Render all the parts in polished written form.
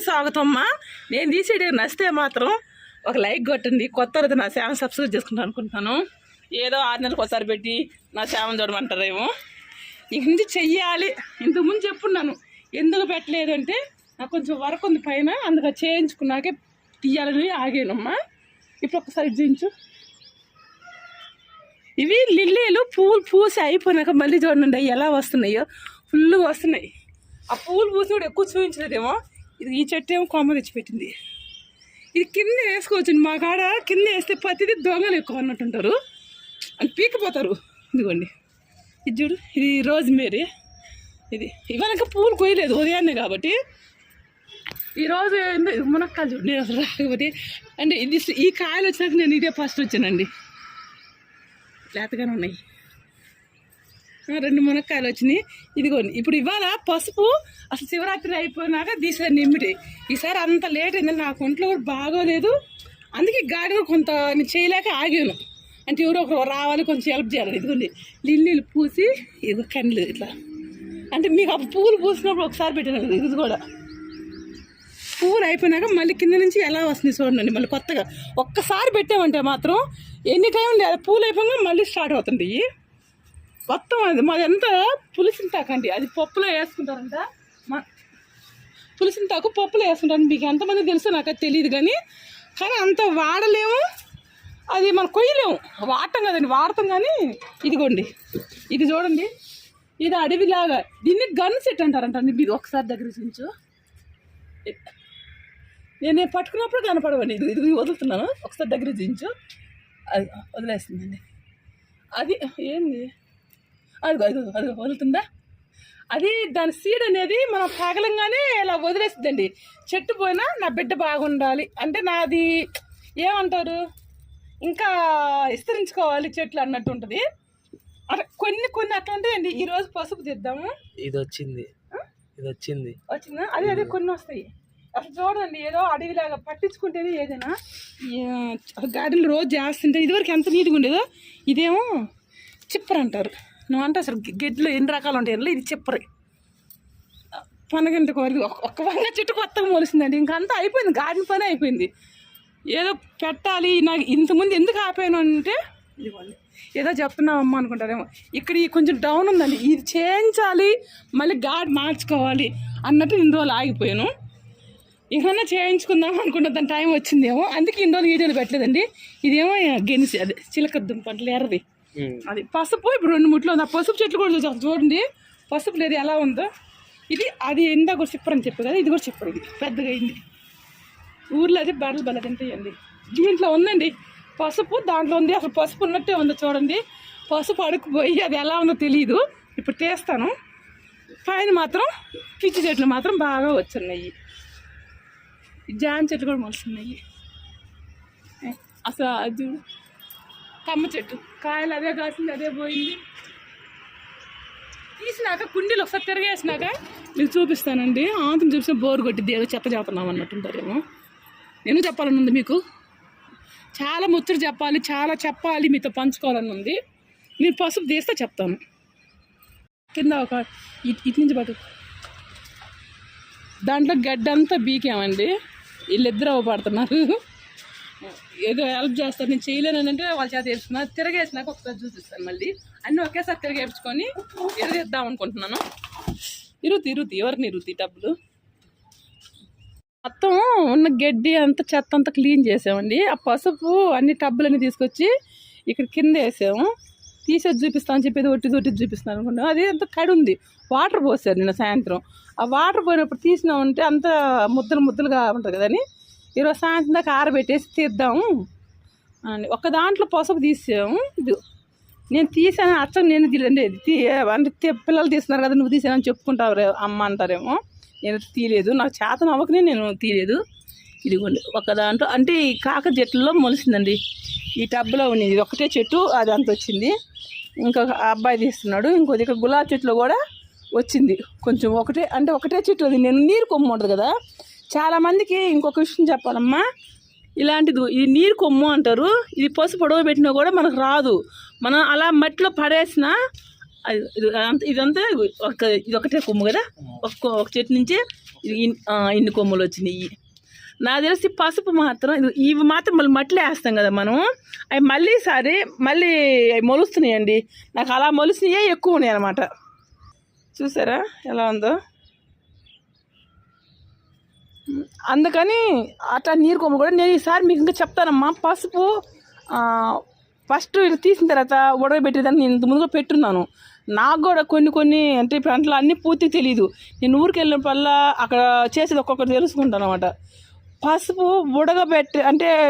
స్వాగతమ్మా. నేను తీసేది నచ్చితే మాత్రం ఒక లైక్ కొట్టండి. కొత్త నా ఛానల్ సబ్స్క్రైబ్ చేసుకుంటాను అనుకుంటున్నాను. ఏదో 6 నెలలకు ఒకసారి పెట్టి నా ఛానల్ చూడమంటారేమో. ఇక నుంచి చెయ్యాలి. ఇంతకుముందు చెప్పున్నాను, ఎందుకు పెట్టలేదు అంటే నాకు కొంచెం వర్క్ ఉంది పైన, అందుకు చేయించుకున్నాకే తీయాలని ఆగానమ్మా. ఇప్పుడు ఒకసారి చూపించు. ఇవి లిల్లీలు పూలు పూసి అయిపోయినాక మళ్ళీ చూడండి ఎలా వస్తున్నాయో. ఫుల్గా వస్తున్నాయి. ఆ పూలు పూసి కూడా ఎక్కువ చూపించలేదేమో. ఇది ఈ చెట్టు ఏమో కొమ్మ తెచ్చిపెట్టింది. ఇది కింద వేసుకోవచ్చు. మా కాడ కింద వేస్తే ప్రతిదీ దొంగలు ఎక్కువ అన్నట్టుంటారు అని పీకిపోతారు. ఇదిగోండి, ఇది చూడు, ఇది రోజ్మేరీ. ఇది ఇవాళ పూలు కొయ్యలేదు ఉదయాన్నే కాబట్టి. ఈరోజు మునక్కాయలు చూడు, నేను అసలు రాకపోతే అంటే ఇది ఈ కాయలు వచ్చినాక నేను ఇదే ఫస్ట్ వచ్చానండి. లేతగానే ఉన్నాయి. 2 మునక్కాయలు వచ్చినాయి. ఇదిగోండి, ఇప్పుడు ఇవాళ పసుపు అసలు శివరాత్రి అయిపోయినాక తీసాను నిమ్మిటి. ఈసారి అంత లేట్ అయిందని నాకు ఒంట్లో కూడా బాగోలేదు. అందుకే గాడిగా కొంత చేయలేక ఆగాను. అంటే ఎవరో ఒకరు రావాలి, కొంచెం హెల్ప్ చేయాలి. ఇదిగోండి లిల్లీలు పూసి ఇది కండ్లు ఇట్లా. అంటే మీకు అప్పుడు పువ్వులు పూసినప్పుడు ఒకసారి పెట్టాను. ఇది కూడా పువ్వులు అయిపోయినాక మళ్ళీ కింద నుంచి ఎలా వస్తుంది చూడండి. మళ్ళీ కొత్తగా ఒక్కసారి పెట్టామంటే మాత్రం ఎన్ని టైం లేదు, పూలు అయిపోయినా మళ్ళీ స్టార్ట్ అవుతుంది. మొత్తం అది మాది ఎంత పులిసింతాకండి. అది పప్పులో వేసుకుంటారంట. పులిసింతాకు పప్పులో వేసుకుంటారు. మీకు ఎంతమంది తెలుసో నాకు అది తెలియదు కానీ అంత వాడలేము. అది మనం కొయ్యలేము, వాడటం కదండి, వాడతాం కానీ. ఇదిగోండి, ఇది చూడండి, ఇది అడవిలాగా. దీన్ని గన్ సెట్ అంటారంట. మీరు ఒకసారి దగ్గర చూపించు. నేను పట్టుకున్నప్పుడు కనపడవండి. ఇది వదులుతున్నాను, ఒకసారి దగ్గర చూపించు. అది వదిలేస్తుందండి. అది ఏంది, అది వదులుతుందా? అది దాని సీడ్ అనేది మనం పగలంగానే ఇలా వదిలేస్తుందండి. చెట్టు పోయినా నా బిడ్డ బాగుండాలి అంటే, నాది ఏమంటారు, ఇంకా విస్తరించుకోవాలి చెట్లు అన్నట్టు ఉంటుంది. అంటే కొన్ని అట్లా ఉంటాయండి. ఈరోజు పసుపు తెద్దాము. ఇది వచ్చిందా? అదే కొన్ని వస్తాయి. అసలు చూడండి, ఏదో అడవిలాగా పట్టించుకుంటేనే ఏదైనా గార్డెన్లో రోజు చేస్తుంటే ఇదివరకు ఎంత నీట్గా ఉండేదో. ఇదేమో చిప్పర్ అంటారు. నువ్వు అంటే అసలు గెడ్లు ఎన్ని రకాలు ఉంటాయి. ఇది చిప్పరి. పనగంట కోరి ఒక్క వంగ చెట్టు కొత్తగా మొలిసిందండి. ఇంకంతా అయిపోయింది, గార్డెన్ పని అయిపోయింది. ఏదో పెట్టాలి. నాకు ఇంతకుముందు ఎందుకు ఆపాను అంటే, ఇదిగోండి ఏదో చెప్తున్నామమ్మా అనుకుంటారేమో. ఇక్కడ కొంచెం డౌన్ ఉందండి, ఇది చేయించాలి, మళ్ళీ గాడ్ మార్చుకోవాలి అన్నట్టు ఇన్ని రోజులు ఆగిపోయాను. ఏమన్నా చేయించుకుందాం అనుకున్న దాని టైం వచ్చిందేమో, అందుకే ఇన్ని రోజులు వీడియోలు పెట్టలేదండి. ఇదేమో గెనిసి, అదే చిలక దుంప అంటే ఎర్రది. అది పసుపు. ఇప్పుడు 2 ముట్లు ఉంది. ఆ పసుపు చెట్లు కూడా చూడండి, పసుపు లేదు ఎలా ఉందో. ఇది అది ఇందాక కూడా చిప్పర్ అని చెప్పారు కదా, ఇది కూడా చిప్పరు. ఇది పెద్దగా అయింది. ఊర్లో అది బర్రెలు తింటాయండి. దీంట్లో ఉందండి పసుపు, దాంట్లో ఉంది. అసలు పసుపు ఉన్నట్టే ఉందో చూడండి. పసుపు అడుక్కుపోయి అది ఎలా ఉందో తెలియదు. ఇప్పుడు తీస్తాను. పైన మాత్రం పిచ్చి చెట్లు మాత్రం బాగా వచ్చున్నాయి. జామ చెట్లు కూడా మొలుస్తున్నాయి. అసలు అది కమ్మ చెట్టు కాయలు అదే కాసింది, అదే పోయింది. తీసినాక కుండీలు ఒకసారి తిరిగేసినాక మీకు చూపిస్తానండి. ఆంతం చూపిస్తే బోర్ కొట్టిద్ది, ఏదో చెత్త చేస్తున్నాం అన్నట్టుంటారేమో. నేను చెప్పాలని ఉంది మీకు. చాలా ముచ్చట చెప్పాలి, చాలా చెప్పాలి, మీతో పంచుకోవాలని ఉంది. మీరు పసుపు తీస్తే చెప్తాను. కింద ఒక ఇటు నుంచి పట్టు. దాంట్లో గడ్డంతా బీకామండి. వీళ్ళిద్దరు అవ్వబడుతున్నారు. ఏదో హెల్ప్ చేస్తారు. నేను చేయలేనంటే వాళ్ళ చేత వేసుకున్నాను. తిరగేసినాక ఒకసారి చూపిస్తాను. మళ్ళీ అన్నీ ఒకేసారి తిరగేపించుకొని ఎరగేద్దాం అనుకుంటున్నాను. ఎవరిని ఇరుతి డబ్బులు మొత్తం ఉన్న గడ్డి అంతా చెత్త అంతా క్లీన్ చేసామండి. ఆ పసుపు అన్ని టబ్బులన్నీ తీసుకొచ్చి ఇక్కడ కింద వేసాము. తీసేది చూపిస్తామని చెప్పేది ఒట్టి చూపిస్తాను అనుకుంటాను. అది అంత కడి ఉంది. వాటర్ పోసారు నిన్న సాయంత్రం. ఆ వాటర్ పోయినప్పుడు తీసినామంటే అంత ముద్దలుగా ఉంటుంది కదని ఈరోజు సాయంత్రం దాకా ఆరబెట్టేసి తీద్దాము అని ఒక దాంట్లో పసుపు తీసాము. ఇది నేను తీసాను, అచ్చం నేను తీయలేండి. అంటే పిల్లలు తీస్తున్నారు కదా, నువ్వు తీసానని చెప్పుకుంటావు అమ్మ అంటారేమో. నేను తీయలేదు, నాకు చేతన అవ్వకనే నేను తీయలేదు. ఇదిగోండి ఒక దాంట్లో అంటే ఈ కాకర చెట్లలో మొలిసిందండి. ఈ టబ్లో ఉంది, ఇది ఒకటే చెట్టు, అది అంత వచ్చింది. ఇంకొక అబ్బాయి తీస్తున్నాడు. ఇంకొక ఇక్కడ గులాబీ చెట్టులో కూడా వచ్చింది కొంచెం. ఒకటే చెట్టు. అది నేను నీరు కొమ్ము ఉంటుంది కదా. చాలామందికి ఇంకొక విషయం చెప్పాలమ్మా, ఇలాంటిది ఇది నీరు కొమ్ము అంటారు. ఇది పసుపు పొడవ పెట్టినా కూడా మనకు రాదు. మనం అలా మట్టిలో పడేసిన ఇదంతా ఇది ఒకటే కొమ్ము కదా. ఒక చెట్టు నుంచి ఇది ఇన్ని కొమ్ములు వచ్చినాయి. నాకు తెలిసి పసుపు మాత్రం ఇవి మాత్రం మళ్ళీ మట్టిలో వేస్తాం కదా మనం, అవి మళ్ళీ అవి మొలుస్తున్నాయండి. నాకు అలా మొలిసినవే ఎక్కువ ఉన్నాయి అన్నమాట. చూసారా ఎలా ఉందో. అందుకని అట్లా నీరు కొమ్ము కూడా నేను ఈసారి మీకు ఇంకా చెప్తానమ్మా. పసుపు ఫస్ట్ ఇది తీసిన తర్వాత ఉడకబెట్టేదాన్ని నేను ఇంత ముందుగా పెట్టున్నాను. నాకు కూడా కొన్ని అంటే ఇప్పుడు అంట్లో అన్నీ పూర్తిగా తెలియదు. నేను ఊరికి వెళ్ళినప్పుడల్లా అక్కడ చేసేది ఒక్కొక్కటి తెలుసుకుంటాను అన్నమాట. పసుపు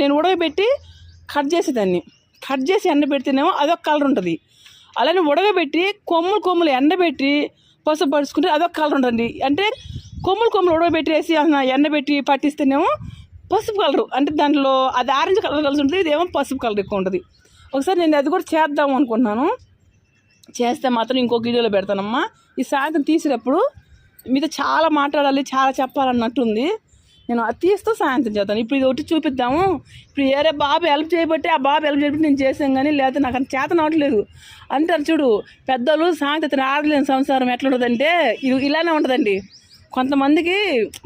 నేను ఉడకబెట్టి కట్ చేసేదాన్ని. కట్ చేసి ఎండబెడితేనేమో అదొక కలర్ ఉంటుంది. అలానే ఉడకబెట్టి కొమ్ములు ఎండబెట్టి పసుపు పడుచుకుంటే అదొక కలర్ ఉంటుంది. అంటే కొమ్ములు ఉడకబెట్టేసి ఎండబెట్టి పట్టిస్తేనేమో పసుపు కలరు, అంటే దాంట్లో అది ఆరెంజ్ కలర్ కలిసి ఉంటుంది, ఇదేమో పసుపు కలర్ ఎక్కువ ఉంటుంది. ఒకసారి నేను అది కూడా చేద్దాం అనుకుంటున్నాను. చేస్తే మాత్రం ఇంకొక వీడియోలో పెడతానమ్మా. ఈ సాయంత్రం తీసినప్పుడు మీతో చాలా మాట్లాడాలి, చాలా చెప్పాలన్నట్టుంది. నేను అది తీస్తూ సాయంత్రం చేస్తాను. ఇప్పుడు ఇది ఒకటి చూపిద్దాము. ఇప్పుడు ఏరే బాబు హెల్ప్ చేయబట్టి నేను చేసాను, కానీ లేకపోతే నాకు అంత చేతన అవ్వట్లేదు. అంటారు చూడు పెద్దలు, సాయంత్రం ఆడలేని సంసారం ఎట్లుంటుందంటే ఇది ఇలానే ఉంటుందండి. కొంతమందికి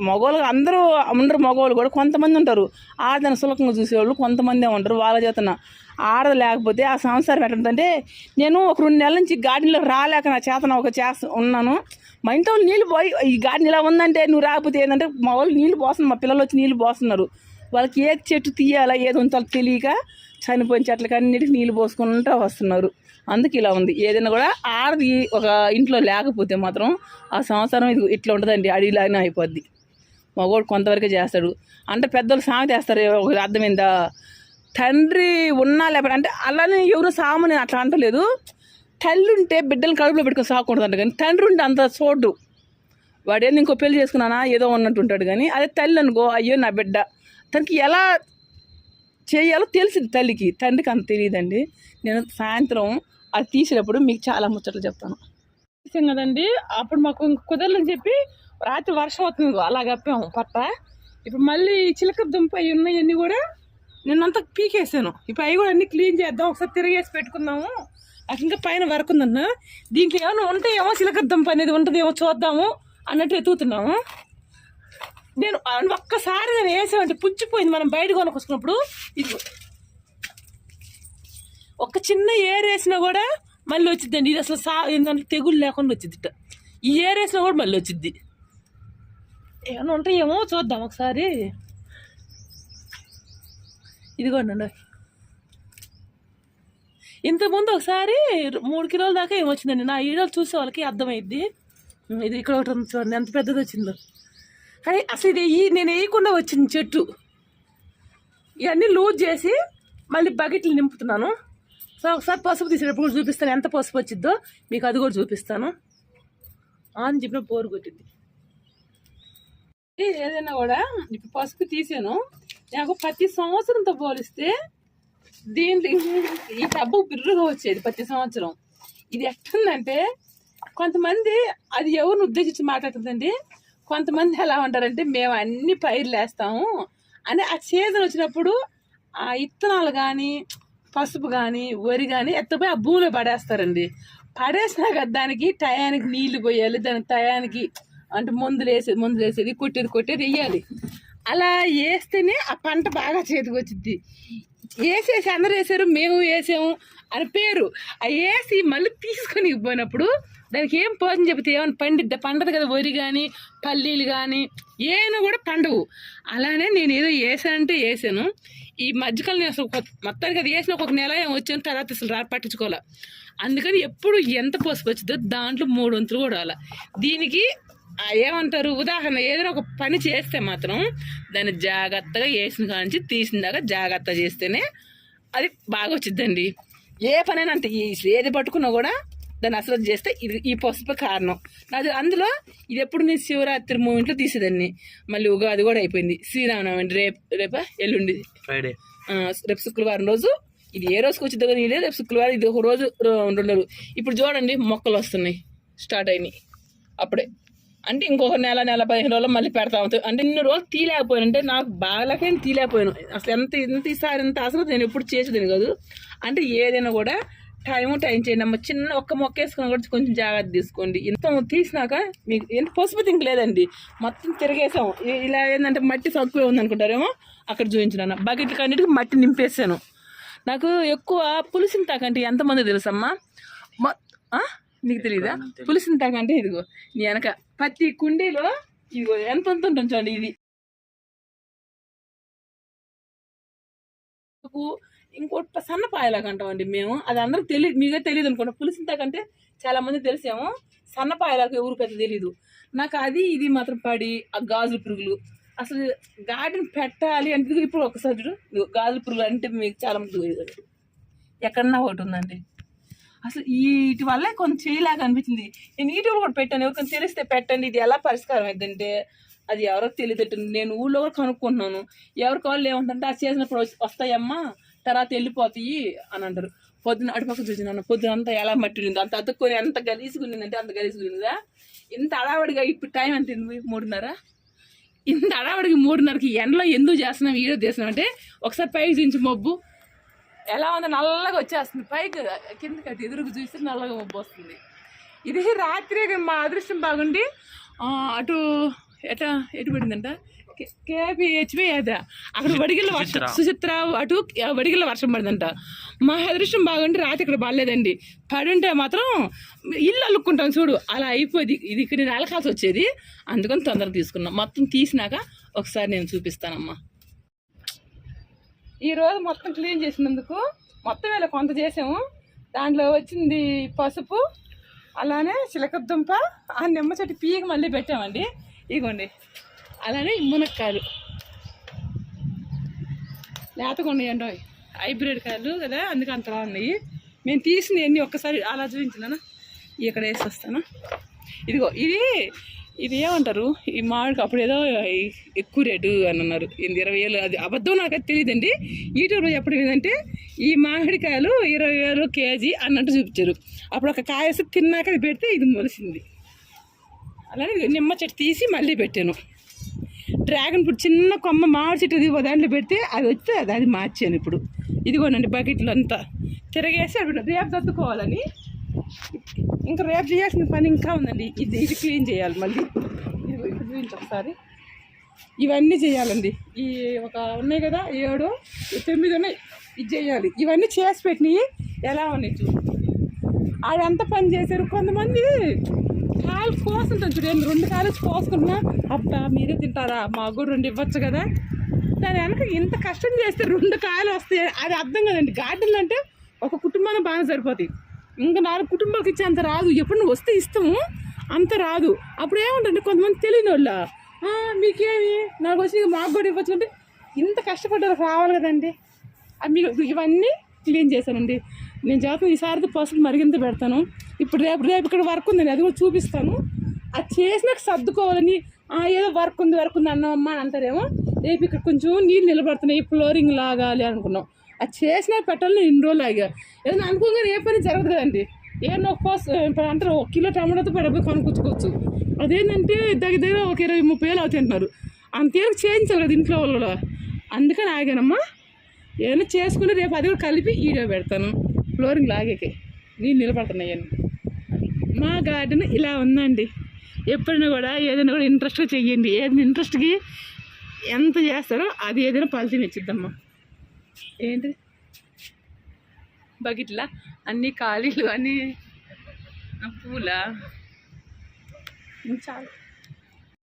మగవాళ్ళు అందరూ ఉండరు, మగవాళ్ళు కూడా కొంతమంది ఉంటారు ఆడదాన్ని సులభంగా చూసేవాళ్ళు, కొంతమందే ఉంటారు. వాళ్ళ చేతన ఆడదు లేకపోతే ఆ సంసారం ఎట్లుంటుందంటే, నేను ఒక 2 నెలల నుంచి గార్డెన్లో రాలేక నా చేతన ఉన్నాను. మా ఇంట్లో నీళ్ళు పోయి ఈ గార్డెన్ ఇలా ఉందంటే నువ్వు రాకపోతే ఏంటంటే మా వాళ్ళు నీళ్ళు పోస్తున్నారు, మా పిల్లలు వచ్చి నీళ్ళు పోస్తున్నారు. వాళ్ళకి ఏ చెట్టు తీయాలా ఏది ఉంచాలో తెలియక చనిపోయిన చెట్లకి అన్నిటికీ నీళ్ళు పోసుకుంటూ వస్తున్నారు. అందుకు ఇలా ఉంది. ఏదైనా కూడా ఆడది ఒక ఇంట్లో లేకపోతే మాత్రం ఆ సంవత్సరం ఇది ఇట్లా ఉంటుందండి, అడిలాగానే అయిపోద్ది. మగవాడు కొంతవరకే చేస్తాడు. అంటే పెద్దలు సామెత వేస్తారు, ఒక అర్థమైందా, తండ్రి ఉన్నా లేకపోతే అంటే అలానే ఎవరు సామని అట్లా అంటలేదు. తల్లి ఉంటే బిడ్డలు కడుపులో పెట్టుకొని సాకూడదు అంట, కానీ తండ్రి ఉంటే అంత చూడు. వాడేంది ఇంకో పెళ్లి చేసుకున్నానా ఏదో ఉన్నట్టు ఉంటాడు. కానీ అదే తల్లి అనుకో, అయ్యో నా బిడ్డ, తనకి ఎలా చేయాలో తెలిసింది తల్లికి, తండ్రికి అంత తెలియదండి. నేను సాయంత్రం అది తీసినప్పుడు మీకు చాలా ముచ్చట్లు చెప్తాను. తీసాం కదండి, అప్పుడు మాకు కుదరలని చెప్పి రాత్రి వర్షం అవుతుంది అలా కప్పాము పట్ట. ఇప్పుడు మళ్ళీ చిలక దుంప అవి ఉన్నాయన్నీ కూడా నిన్నంతా పీకేసాను. ఇప్పుడు అవి కూడా అన్నీ క్లీన్ చేద్దాం, ఒకసారి తిరిగేసి పెట్టుకుందాము. నాకు ఇంకా పైన వర్క్ ఉందన్న, దీంట్లో ఏమైనా ఉంటాయేమో చిలక దుంప అనేది ఉంటుందేమో చూద్దాము అన్నట్టు ఎత్తుకుతున్నాము. నేను ఒక్కసారి నేను వేసామంటే పుచ్చిపోయింది. మనం బయట కొనుక్కొచ్చుకున్నప్పుడు ఇది ఒక చిన్న ఏర్ వేసినా కూడా మళ్ళీ వచ్చిద్దండి. ఇది అసలు ఏంటంటే తెగులు లేకుండా వచ్చిద్ది. ఈ ఏర్ వేసినా కూడా మళ్ళీ వచ్చిద్ది. ఏమైనా ఉంటాయేమో చూద్దాం ఒకసారి. ఇదిగోండి, ఇంతకుముందు ఒకసారి 3 కిలోల దాకా ఏమొచ్చిందండి. నా వీడియోలు చూసే వాళ్ళకి అర్థమైద్ది. ఇది ఇక్కడ ఒకటి ఉంది చూడండి ఎంత పెద్దది వచ్చిందో. కానీ అసలు ఇది నేను వేయకుండా వచ్చింది చెట్టు. ఇవన్నీ లూజ్ చేసి మళ్ళీ బకెట్లు నింపుతున్నాను. సో ఒకసారి పసుపు తీసేటప్పుడు కూడా చూపిస్తాను ఎంత పసుపు వచ్చిద్దో మీకు, అది కూడా చూపిస్తాను. అని చెప్పిన బోరు కొట్టింది. ఏదైనా కూడా ఇప్పుడు పసుపు తీసాను, నాకు ప్రతి సంవత్సరంతో పోలిస్తే దీంట్లో ఈ డబ్బు బిర్రుగా వచ్చేది ప్రతి సంవత్సరం. ఇది ఎట్లుందంటే కొంతమంది అది ఎవరిని ఉద్దేశించి మాట్లాడుతుందండి. కొంతమంది ఎలా ఉంటారంటే మేము అన్ని పైర్లు వేస్తాము అని ఆ సీజన్ వచ్చినప్పుడు ఆ ఇత్తనాలు కానీ పసుపు కానీ వరి కానీ ఎత్తపోయి ఆ భూమిలో పడేస్తారండి. పడేసినా కదా దానికి టయానికి నీళ్లు పోయాలి, దానికి టయానికి అంటే మందులు వేసేది కొట్టేది వేయాలి. అలా వేస్తేనే ఆ పంట బాగా చేతికి వచ్చింది. వేసేసి అందరూ వేసారు మేము వేసాము అని పేరు. ఆ వేసి మళ్ళీ తీసుకొని పోయినప్పుడు దానికి ఏం పోదని చెబితే ఏమైనా పండదు కదా. వరి కానీ పల్లీలు కానీ ఏమైనా కూడా పండవు. అలానే నేను ఏదో వేసానంటే వేసాను. ఈ మధ్యకాలం నేను అసలు మొత్తానికి అది వేసిన ఒక నెల ఏమో వచ్చాను, తర్వాత అసలు పట్టించుకోవాలి. అందుకని ఎప్పుడు ఎంత పసుపు వచ్చిందో దాంట్లో 3 వంతులు కూడా అలా. దీనికి ఏమంటారు, ఉదాహరణ ఏదైనా ఒక పని చేస్తే మాత్రం దాన్ని జాగ్రత్తగా వేసిన కానించి తీసిన జాగ్రత్త చేస్తేనే అది బాగా వచ్చిద్దండి. ఏ పనైనా అంతే, ఏది పట్టుకున్నా కూడా దాన్ని అసలు చేస్తే ఇది ఈ పసుపు కారణం. నాది అందులో ఇది ఎప్పుడు నేను శివరాత్రి మూమెంట్లో తీసేదాన్ని. మళ్ళీ ఉగాది కూడా అయిపోయింది, శ్రీరామనవమి రేపా ఎల్లుండి ఫ్రైడే, రేపు శుక్రవారం రోజు. ఇది ఏ రోజుకి వచ్చిందో కానీ రేపు శుక్రవారం, ఇది ఒక రోజు 2 రోజులు. ఇప్పుడు చూడండి మొక్కలు వస్తున్నాయి, స్టార్ట్ అయినాయి అప్పుడే. అంటే ఇంకొక నెల 15 రోజులు మళ్ళీ పెడతా అవుతుంది. అంటే ఇన్ని రోజులు తీయలేకపోయాను, అంటే నాకు బాగాలేకని తీయలేకపోయాను. అసలు ఎంత ఈసారి ఎంత అసలు నేను ఎప్పుడు చేసేదాన్ని కాదు. అంటే ఏదైనా కూడా టైం చేయండి అమ్మ. చిన్న ఒక్క మొక్క వేసుకుని కూడా కొంచెం జాగ్రత్త తీసుకోండి. ఇంత తీసినాక మీకు ఎంత పసుపు తింక లేదండి, మొత్తం తిరిగేసాం. ఇలా ఏంటంటే మట్టి తక్కువే ఉందనుకుంటారేమో, అక్కడ చూపించినాను. బకెట్ల కన్నిటికి మట్టి నింపేసాను. నాకు ఎక్కువ పులిసింతాకు అంటే ఎంతమంది తెలుసమ్మా? నీకు తెలీదా? పులిసింతాకు అంటే ఇదిగో నీ వెనక ప్రతి కుండీలో ఇదిగో ఎంత ఉంటుంది చూడండి. ఇది ఇంకోటి సన్నపాయలాగా అంటామండి మేము. అది అందరికి తెలియదు, మీకే తెలియదు అనుకోండి. పులిసింతాకంటే చాలా మంది తెలిసేమో, సన్నపాయలాగా ఎవరు పెద్ద తెలీదు. నాకు అది ఇది మాత్రం పడి ఆ గాజుల పురుగులు, అసలు గార్డెన్ పెట్టాలి అంటే ఇప్పుడు ఒకసారి చూడు, గాజుల పురుగులు అంటే మీకు చాలా మంది తెలియదు. ఎక్కడన్నా ఒకటి ఉందండి. అసలు వీటి వల్ల కొంచెం చేయలాగా అనిపించింది. నేను యూట్యూబ్ కూడా పెట్టాను, ఎవరికైనా తెలిస్తే పెట్టండి, ఇది ఎలా పరిష్కారం అవుతుందంటే. అది ఎవరో తెలియదట్టు నేను ఊళ్ళో కూడా కనుక్కుంటున్నాను. ఎవరికి వాళ్ళు ఏమంటారంటే అది చేసినప్పుడు వస్తాయమ్మా, తర్వాత వెళ్ళిపోతాయి అని అంటారు. పొద్దున అటుపక్క చూసినాను, పొద్దున అంతా ఎలా మట్టి ఉంది, అంత అతుక్కొని ఎంత గలీసుకునిందంటే అంత గలీసుకునిందా. ఇంత అడావడిగా ఇప్పుడు టైం ఎంత 3:30. ఇంత అడావడికి 3:30కి ఎండలో ఎందుకు చేస్తున్నాం వీడియో చేస్తున్నాం అంటే, ఒకసారి పైకి చూపించి మబ్బు ఎలా ఉందో నల్లగా వచ్చేస్తుంది. పైకి కిందకి అటు ఎదురుకు చూస్తే నల్లగా మబ్బు వస్తుంది. ఇది రాత్రి మా అదృష్టం బాగుండి అటు ఎటు పడిందంట KPHB అదా, అక్కడ వడిగిల్ల వర్షం, సుచిత్ర అటు వడిగిల్ల వర్షం పడిందంట. మా అదృష్టం బాగుండి రాత్రి ఇక్కడ బాగాలేదండి. పడుంటే మాత్రం ఇల్లు అల్లుక్కుంటాం చూడు, అలా అయిపోయింది. ఇది ఇక్కడ నేను అలకాల్సి వచ్చేది, అందుకని తొందరగా తీసుకున్నాం. మొత్తం తీసినాక ఒకసారి నేను చూపిస్తానమ్మా. ఈరోజు మొత్తం క్లీన్ చేసినందుకు మొత్తం ఇలా కొంత చేసాము. దాంట్లో వచ్చింది పసుపు, అలానే చిలకదుంప, ఆ నిమ్మ చెట్టు పీకి మళ్ళీ పెట్టామండి. ఇగోండి, అలానే మునక్కాయలు లేతగా ఉన్నాయండి, హైబ్రిడ్ కాయలు కదా, అందుకే అంతలా ఉన్నాయి. మేము తీసినవన్నీ ఒక్కసారి అలా చూపించినాను. ఇక్కడ వేసి వస్తాను. ఇదిగో ఇది ఏమంటారు, ఈ మామిడికి అప్పుడు ఏదో ఎక్కువ రేటు అని అన్నారు, 20,000. అది అబద్ధం నాకైతే తెలియదండి. యూట్యూబ్లో చెప్పడం ఏంటంటే ఈ మామిడికాయలు 20,000 కేజీ అన్నట్టు చూపించారు. అప్పుడు ఒక కాయ వేసి తిన్నాక అది పెడితే ఇది మొలిసింది. అలానే నిమ్మ చెట్టు తీసి మళ్ళీ పెట్టాను. డ్రాగన్ ఫ్రూట్ చిన్న కొమ్మ మామిడి చెట్టు ఇది దాంట్లో పెడితే అది వస్తే అది మార్చాను. ఇప్పుడు ఇదిగోనండి బకెట్లు అంతా తిరగేసి అప్పుడు రేపు దద్దుకోవాలని. ఇంకా రేపు చేయాల్సిన పని ఇంకా ఉందండి. ఇది క్లీన్ చేయాలి మళ్ళీ. ఇది ఇక్కడ చూపించి ఒకసారి. ఇవన్నీ చేయాలండి. ఈ ఒక ఉన్నాయి కదా 7, 9 ఉన్నాయి, ఇది చేయాలి. ఇవన్నీ చేసి పెట్టినవి ఎలా ఉన్నాయి చూడు. ఆడంతా పని చేశారు. కొంతమంది కాలు కోసుకుంటాను చూడు, 2 కాలు కోసుకుంటున్నా, అబ్బా మీరే తింటారా, మాకు కూడా 2 ఇవ్వచ్చు కదా. దాని వెనక ఇంత కష్టం చేస్తే 2 కాయలు వస్తాయి, అది అర్థం కదండి. గార్డెన్లు అంటే ఒక కుటుంబానికి బాగా సరిపోతాయి. ఇంకా 4 కుటుంబాలకు ఇచ్చే అంత రాదు. ఎప్పుడు నువ్వు వస్తే ఇస్తాము, అంత రాదు. అప్పుడు ఏముంటుంది, కొంతమంది తెలియని వాళ్ళ మీకేమి నాకు వచ్చి మాకు కూడా ఇవ్వచ్చు అంటే, ఇంత కష్టపడ్డారు రావాలి కదండి. అది మీకు ఇవన్నీ క్లీన్ చేశానండి. నేను జాతర ఈసారి పసుపు మరిగింత పెడతాను. ఇప్పుడు రేపు ఇక్కడ వర్క్ ఉందండి, అది కూడా చూపిస్తాను. అది చేసినాక సర్దుకోవాలని, ఏదో వర్క్ ఉంది అన్నామమ్మ అని అంటారేమో. రేపు ఇక్కడ కొంచెం నీళ్ళు నిలబడుతున్నాయి, ఫ్లోరింగ్ లాగాలి అనుకున్నాం. అది చేసినా పెట్టాలని 2 రోజులు ఆగా. ఏదైనా అనుకోగానే ఏ పని జరగదు కదండి. ఏమన్నా అంటారు 1 కిలో టమాటాతో పడిపోయి కొనుక్కొచ్చుకోవచ్చు. అదేంటంటే దగ్గర ఒక 20-30 వేలు అవుతాయి అంటున్నారు. అంతేరకు చేయించాలి కదా ఇంట్లో వాళ్ళు. అందుకని ఆగానమ్మా. ఏదైనా చేసుకుని రేపు అది కూడా కలిపి వీడియో పెడతాను. ఫ్లోరింగ్ లాగేకే నీళ్ళు నిలబడుతున్నాయని. మా గార్డెన్ ఇలా ఉందండి. ఎప్పుడైనా కూడా ఏదైనా కూడా ఇంట్రెస్ట్గా చెయ్యండి. ఏదైనా ఇంట్రెస్ట్కి ఎంత చేస్తారో అది ఏదైనా ఫలితం ఇచ్చిద్దమ్మా. ఏంటి బకెట్లా అన్నీ ఖాళీలు, అన్నీ పూల చాలా